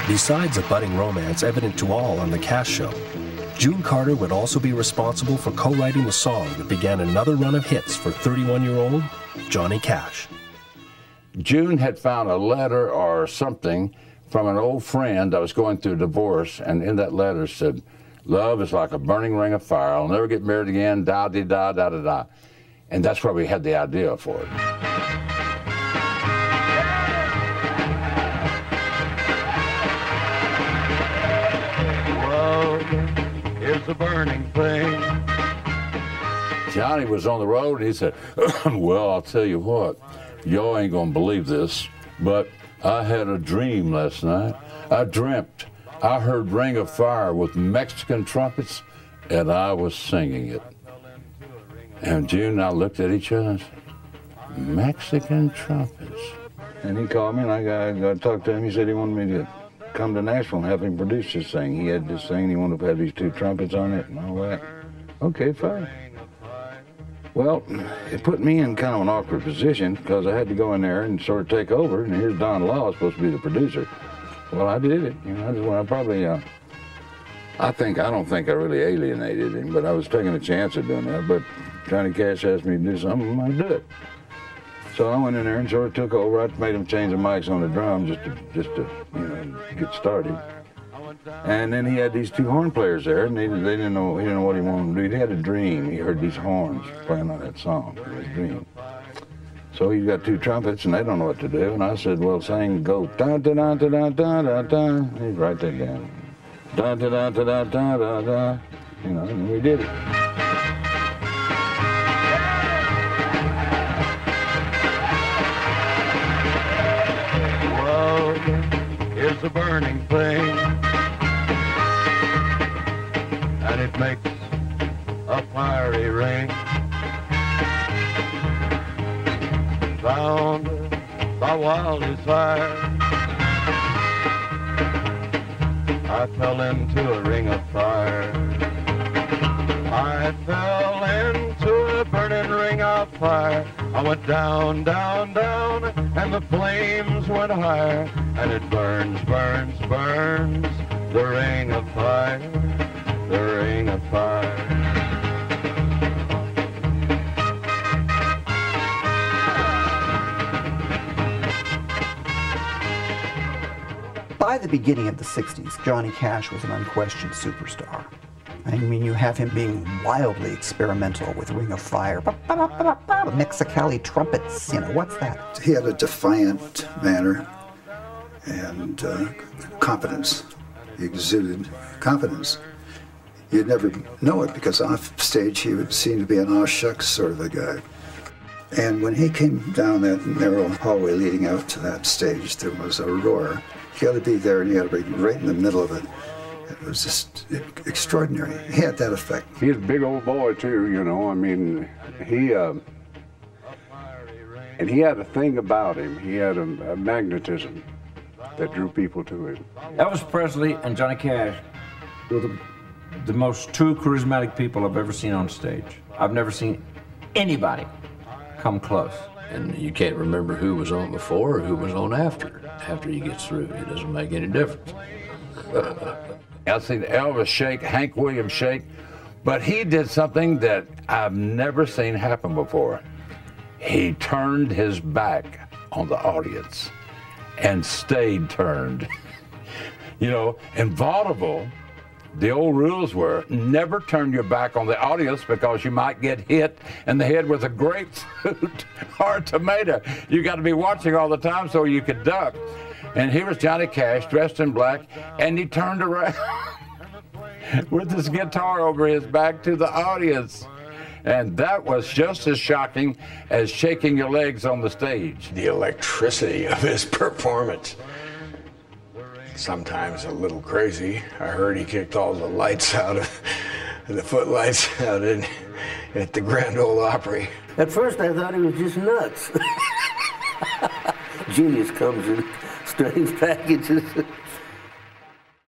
Besides a budding romance evident to all on the Cash Show, June Carter would also be responsible for co-writing the song that began another run of hits for 31-year-old Johnny Cash. June had found a letter or something from an old friend that was going through a divorce, and in that letter said, "Love is like a burning ring of fire. I'll never get married again, da-de-da-da-da-da." And that's where we had the idea for it. Love is a burning thing. Johnny was on the road, and he said, "Well, I'll tell you what, y'all ain't gonna believe this, but I had a dream last night. I dreamt I heard Ring of Fire with Mexican trumpets, and I was singing it." And June and I looked at each other and said, "Mexican trumpets." And he called me, and I got to talk to him. He said he wanted me to come to Nashville and have him produce this thing. He had this thing, he wanted to have these two trumpets on it and all that. Okay, fine. Well, it put me in kind of an awkward position because I had to go in there and sort of take over, and here's Don Law supposed to be the producer. Well, I did it. You know, I probably, I don't think I really alienated him, but I was taking a chance of doing that. But Johnny Cash asked me to do something, I'd do it. So I went in there and sort of took over. I made him change the mics on the drum just to you know, get started. And then he had these two horn players there, and they didn't know what he wanted to do. He had a dream. He heard these horns playing on that song. It was a dream. So he's got two trumpets, and they don't know what to do. And I said, "Well, go da da da da da da da da." He'd write that down. Da da da da da da da da. You know, and we did it. Love is a burning thing, and it makes a fiery ring. Bound by wild desire, I fell into a ring of fire. I fell into a burning ring of fire. I went down, down, down, and the flames went higher. And it burns, burns, burns, the ring of fire, the ring of fire. By the beginning of the 60s, Johnny Cash was an unquestioned superstar. I mean, you have him being wildly experimental with Ring of Fire, Mexicali trumpets, you know, what's that? He had a defiant manner and confidence. He exuded confidence. You'd never know it because off stage he would seem to be an aw shucks sort of a guy. And when he came down that narrow hallway leading out to that stage, there was a roar. You had to be there, and you had to be right in the middle of it. It was just extraordinary. He had that effect. He's a big old boy too, you know. I mean, and he had a thing about him. He had a magnetism that drew people to him. Elvis Presley and Johnny Cash were the most two charismatic people I've ever seen on stage. I've never seen anybody come close. And you can't remember who was on before or who was on after he gets through. It doesn't make any difference. I've seen Elvis shake, Hank Williams shake, but he did something that I've never seen happen before. He turned his back on the audience and stayed turned. You know, in vaudeville, the old rules were never turn your back on the audience because you might get hit in the head with a grapefruit or a tomato. You got to be watching all the time so you could duck. And here was Johnny Cash dressed in black, and he turned around with his guitar over his back to the audience. And that was just as shocking as shaking your legs on the stage. The electricity of his performance. Sometimes a little crazy. I heard he kicked all the lights out of the footlights out at the Grand Ole Opry. At first I thought he was just nuts. Genius comes in strange packages.